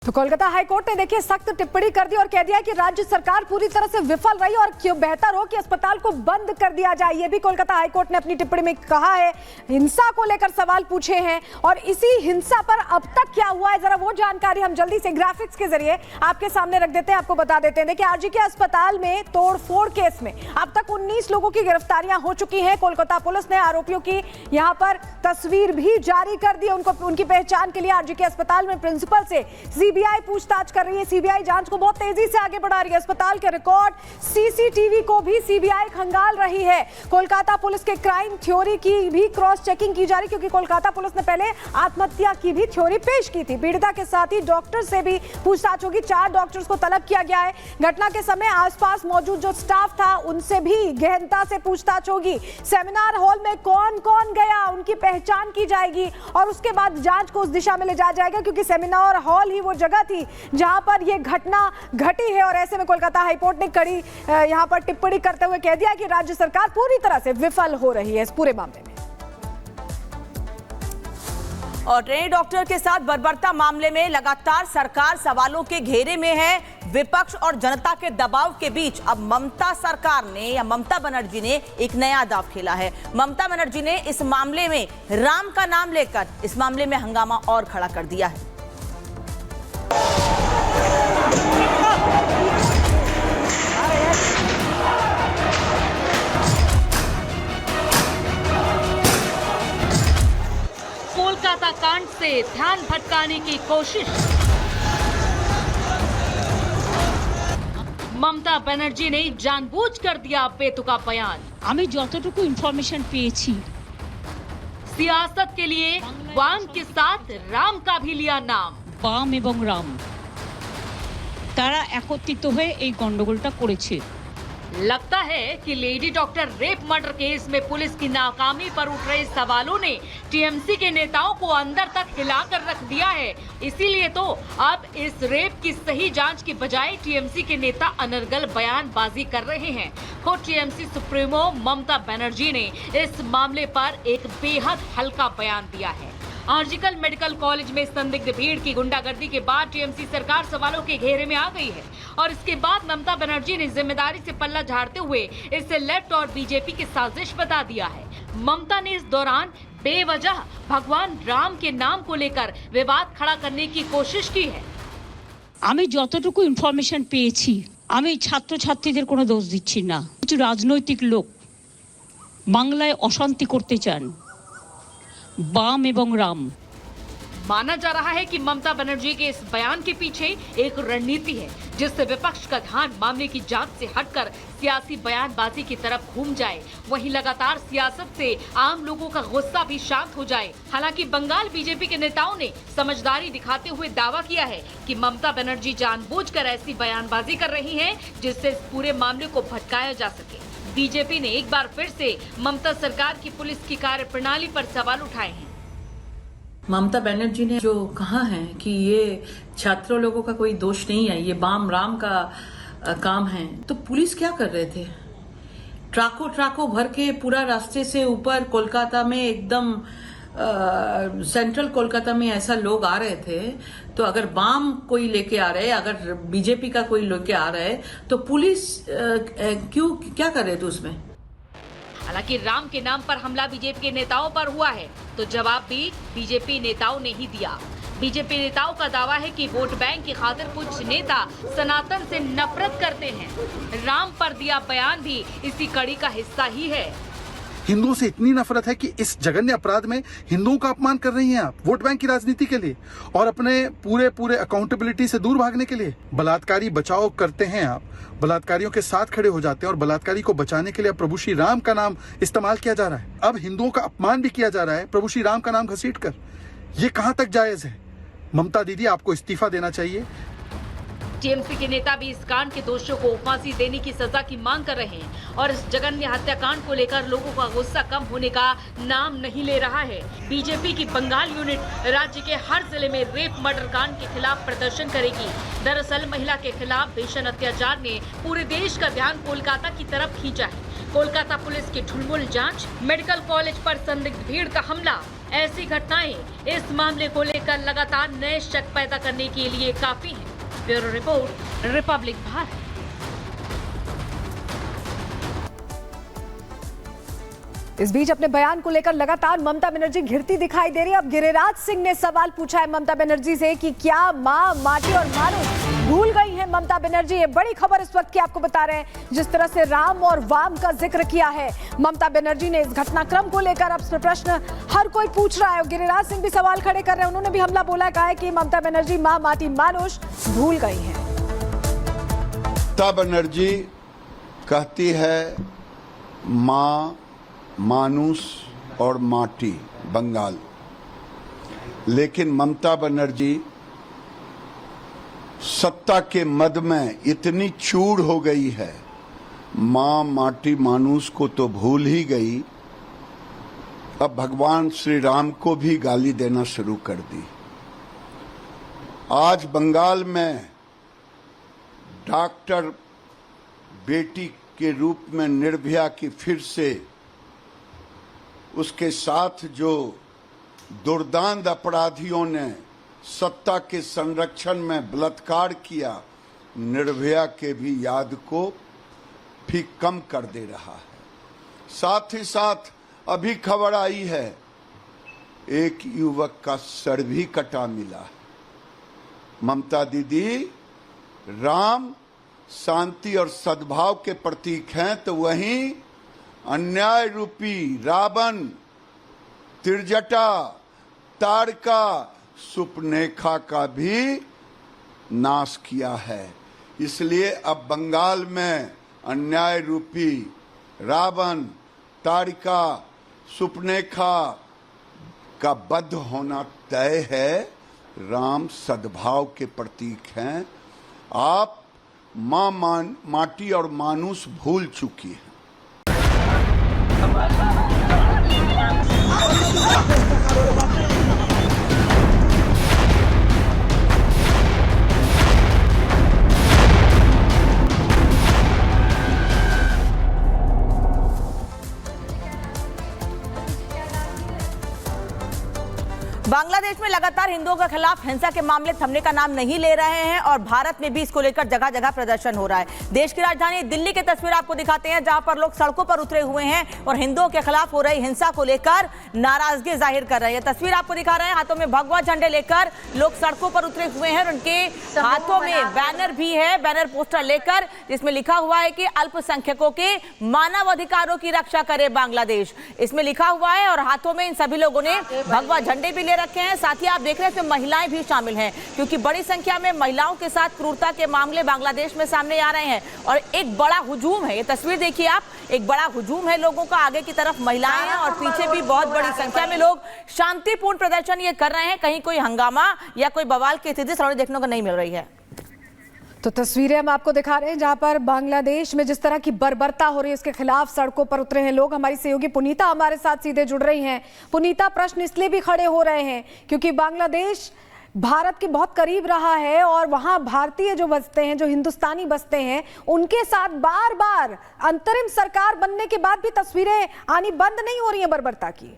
तो कोलकाता हाईकोर्ट ने देखिए सख्त टिप्पणी कर दी और कह दिया कि राज्य सरकार पूरी तरह से विफल रही और क्यों बेहतर हो कि अस्पताल को बंद कर दिया जाए। ये भी कोलकाता हाईकोर्ट ने अपनी टिप्पणी में कहा है। हिंसा को लेकर सवाल पूछे हैं और इसी हिंसा पर अब तक क्या हुआ है, जरा वो जानकारी हम जल्दी से ग्राफिक्स के जरिए आपके सामने रख देते हैं, आपको बता देते हैं। देखिए आरजीके अस्पताल में तोड़फोड़ केस में अब तक 19 लोगों की गिरफ्तारियां हो चुकी हैं। कोलकाता पुलिस ने आरोपियों की यहां पर तस्वीर भी जारी कर दी। उनकी पहचान के लिए आरजीके अस्पताल में प्रिंसिपल से सीबीआई पूछताछ कर रही है। सीबीआई जांच को बहुत तेजी से आगे बढ़ा रही है। अस्पताल के रिकॉर्ड, सीसीटीवी को भी सीबीआई खंगाल रही है। कोलकाता पुलिस के क्राइम थ्योरी की भी क्रॉस चेकिंग की जा रही, क्योंकि कोलकाता पुलिस ने पहले आत्महत्या की भी थ्योरी पेश की थी। पीड़िता के साथ ही डॉक्टर से भी पूछताछ होगी। 4 डॉक्टर्स को तलब किया गया है। घटना के समय आसपास मौजूद जो स्टाफ था उनसे भी गहनता से पूछताछ होगी। सेमिनार हॉल में कौन कौन गया उनकी पहचान की जाएगी और उसके बाद जांच को उस दिशा में ले जाया जाएगा, क्योंकि सेमिनार हॉल ही वो जगह थी जहां पर यह घटना घटी है। और ऐसे में कोलकाता हाईकोर्ट ने कड़ी यहां पर टिप्पणी करते हुए कह दिया कि राज्य सरकार पूरी तरह से विफल हो रही है इस पूरे मामले में। और ट्रेनी डॉक्टर के साथ बर्बरता मामले में लगातार सरकार सवालों के घेरे में है। विपक्ष और जनता के दबाव के बीच अब ममता सरकार ने या ममता बनर्जी ने एक नया दांव खेला है। ममता बनर्जी ने इस मामले में राम का नाम लेकर इस मामले में हंगामा और खड़ा कर दिया है। कोलकाता कांड से ध्यान भटकाने की कोशिश। ममता बनर्जी ने जानबूझकर दिया बेतुका बयान। আমি যতটুকু ইনফরমেশন পেয়েছি सियासत के लिए वाम के साथ राम का भी लिया नाम। বাম এবং রাম তারা একত্রিত হয়ে এই গন্ডগোলটা করেছে। लगता है कि lady doctor rape murder case में पुलिस की नाकामी पर उठ रहे सवालों ने टीएमसी के नेताओं को अंदर तक हिलाकर रख दिया है। इसीलिए तो अब इस रेप की सही जांच की बजाय टीएमसी के नेता अनर्गल बयानबाजी कर रहे हैं। खुद टीएमसी सुप्रीमो ममता बनर्जी ने इस मामले पर एक बेहद हल्का बयान दिया है। आरजीकल मेडिकल कॉलेज में संदिग्ध भीड़ की गुंडागर्दी के बाद टीएमसी सरकार सवालों के घेरे में आ गई है और इसके बाद ममता बनर्जी ने जिम्मेदारी से पल्ला झाड़ते हुए इसे लेफ्ट और बीजेपी की साजिश बता दिया है। ममता ने इस दौरान बेवजह भगवान राम के नाम को लेकर विवाद खड़ा करने की कोशिश की है। আমি যতটুকু ইনফরমেশন পেয়েছি আমি ছাত্রছাত্রীদের কোনো দোষ দিচ্ছি না। কিছু রাজনৈতিক লোক বাংলায় অশান্তি করতে চান। बाम एवं राम। माना जा रहा है कि ममता बनर्जी के इस बयान के पीछे एक रणनीति है, जिससे विपक्ष का ध्यान मामले की जांच से हटकर सियासी बयानबाजी की तरफ घूम जाए। वहीं लगातार सियासत से आम लोगों का गुस्सा भी शांत हो जाए। हालांकि बंगाल बीजेपी के नेताओं ने समझदारी दिखाते हुए दावा किया है कि ममता बनर्जी जानबूझकर ऐसी बयानबाजी कर रही हैं, जिससे इस पूरे मामले को भटकाया जा सके। बीजेपी ने एक बार फिर से ममता सरकार की पुलिस की कार्यप्रणाली पर सवाल उठाए हैं। ममता बनर्जी ने जो कहा है कि ये छात्रों लोगों का कोई दोष नहीं है, ये बाम राम का काम है, तो पुलिस क्या कर रहे थे? ट्रकों भर के पूरा रास्ते से ऊपर कोलकाता में एकदम सेंट्रल कोलकाता में ऐसा लोग आ रहे थे, तो अगर बाम कोई लेके आ रहे, अगर बीजेपी का कोई लेके आ रहा है, तो पुलिस क्या कर रहे थे उसमें? हालांकि राम के नाम पर हमला बीजेपी के नेताओं पर हुआ है, तो जवाब भी बीजेपी नेताओं ने ही दिया। बीजेपी नेताओं का दावा है कि वोट बैंक की खातिर कुछ नेता सनातन से नफरत करते हैं। राम पर दिया बयान भी इसी कड़ी का हिस्सा ही है। हिंदुओं से इतनी नफरत है कि इस जघन्य अपराध में हिंदुओं का अपमान कर रही हैं आप, वोट बैंक की राजनीति के लिए और अपने पूरे अकाउंटेबिलिटी से दूर भागने के लिए। बलात्कारी बचाओ करते हैं आप, बलात्कारियों के साथ खड़े हो जाते हैं और बलात्कारी को बचाने के लिए प्रभु श्री राम का नाम इस्तेमाल किया जा रहा है। अब हिंदुओं का अपमान भी किया जा रहा है प्रभु श्री राम का नाम घसीट कर। ये कहां तक जायज है? ममता दीदी, आपको इस्तीफा देना चाहिए। टीएमसी के नेता भी इस कांड के दोषियों को फांसी देने की सजा की मांग कर रहे हैं और इस जघन्य हत्याकांड को लेकर लोगों का गुस्सा कम होने का नाम नहीं ले रहा है। बीजेपी की बंगाल यूनिट राज्य के हर जिले में रेप मर्डर कांड के खिलाफ प्रदर्शन करेगी। दरअसल महिला के खिलाफ भीषण अत्याचार ने पूरे देश का ध्यान कोलकाता की तरफ खींचा है। कोलकाता पुलिस की ढुलमुल जांच, मेडिकल कॉलेज पर संदिग्ध भीड़ का हमला, ऐसी घटनाएं इस मामले को लेकर लगातार नए शक पैदा करने के लिए काफी हैं। Bureau report, Republic Bharat. इस बीच अपने बयान को लेकर लगातार ममता बनर्जी घिरती दिखाई दे रही है। अब गिरिराज सिंह ने सवाल पूछा है ममता बनर्जी से कि क्या मां, माटी और मानुष भूल गई हैं ममता बनर्जी। ये बड़ी खबर इस वक्त की आपको बता रहे हैं। जिस तरह से राम और वाम का जिक्र किया है ममता बनर्जी ने इस घटनाक्रम को लेकर, अब प्रश्न हर कोई पूछ रहा है। गिरिराज सिंह भी सवाल खड़े कर रहे हैं। उन्होंने भी हमला बोला, कहा है कि ममता बनर्जी मां, माटी, मानुष भूल गई है। ममता बनर्जी कहती है मां, मानुष और माटी बंगाल, लेकिन ममता बनर्जी सत्ता के मद में इतनी चूर हो गई है, मां, माटी, मानुष को तो भूल ही गई, अब भगवान श्री राम को भी गाली देना शुरू कर दी। आज बंगाल में डॉक्टर बेटी के रूप में निर्भया की फिर से उसके साथ जो दुर्दांत अपराधियों ने सत्ता के संरक्षण में बलात्कार किया, निर्भया के भी याद को भी कम कर दे रहा है। साथ ही साथ अभी खबर आई है एक युवक का सर भी कटा मिला। ममता दीदी राम शांति और सद्भाव के प्रतीक हैं, तो वहीं अन्याय रूपी रावण, त्रिजटा, तारका, सुपनेखा का भी नाश किया है। इसलिए अब बंगाल में अन्याय रूपी रावण, तारिका, सुपनेखा का वध होना तय है। राम सद्भाव के प्रतीक हैं। आप मां, माटी और मानुष भूल चुकी हैं। बांग्लादेश में लगातार हिंदुओं के खिलाफ हिंसा के मामले थमने का नाम नहीं ले रहे हैं और भारत में भी इसको लेकर जगह जगह प्रदर्शन हो रहा है। देश की राजधानी दिल्ली की तस्वीर आपको दिखाते हैं, जहां पर लोग सड़कों पर उतरे हुए हैं और हिंदुओं के खिलाफ हो रही हिंसा को लेकर नाराजगी जाहिर कर रहे हैं। तस्वीर आपको दिखा रहे हैं, हाथों में भगवा झंडे लेकर लोग सड़कों पर उतरे हुए हैं और उनके हाथों में बैनर भी है, बैनर पोस्टर लेकर, जिसमें लिखा हुआ है कि अल्पसंख्यकों के मानव अधिकारों की रक्षा करे बांग्लादेश, इसमें लिखा हुआ है। और हाथों में इन सभी लोगों ने भगवा झंडे भी ले रखे हैं। साथ ही आप देख रहे हैं महिलाएं भी शामिल हैं, क्योंकि बड़ी संख्या में महिलाओं के साथ क्रूरता के मामले बांग्लादेश में सामने आ रहे हैं और एक बड़ा हुजूम है। ये तस्वीर देखिए आप, एक बड़ा हुजूम है लोगों का, आगे की तरफ महिलाएं हैं और पीछे भी बहुत बड़ी संख्या में लोग शांतिपूर्ण प्रदर्शन ये कर रहे हैं। कहीं कोई हंगामा या कोई बवाल की स्थिति सड़क देखने को नहीं मिल रही है। तो तस्वीरें हम आपको दिखा रहे हैं जहां पर बांग्लादेश में जिस तरह की बर्बरता हो रही है उसके खिलाफ सड़कों पर उतरे हैं लोग। हमारी सहयोगी पुनीता हमारे साथ सीधे जुड़ रही हैं। पुनीता, प्रश्न इसलिए भी खड़े हो रहे हैं क्योंकि बांग्लादेश भारत के बहुत करीब रहा है और वहां भारतीय जो बसते हैं, जो हिंदुस्तानी बसते हैं, उनके साथ बार बार अंतरिम सरकार बनने के बाद भी तस्वीरें आनी बंद नहीं हो रही हैं बर्बरता की।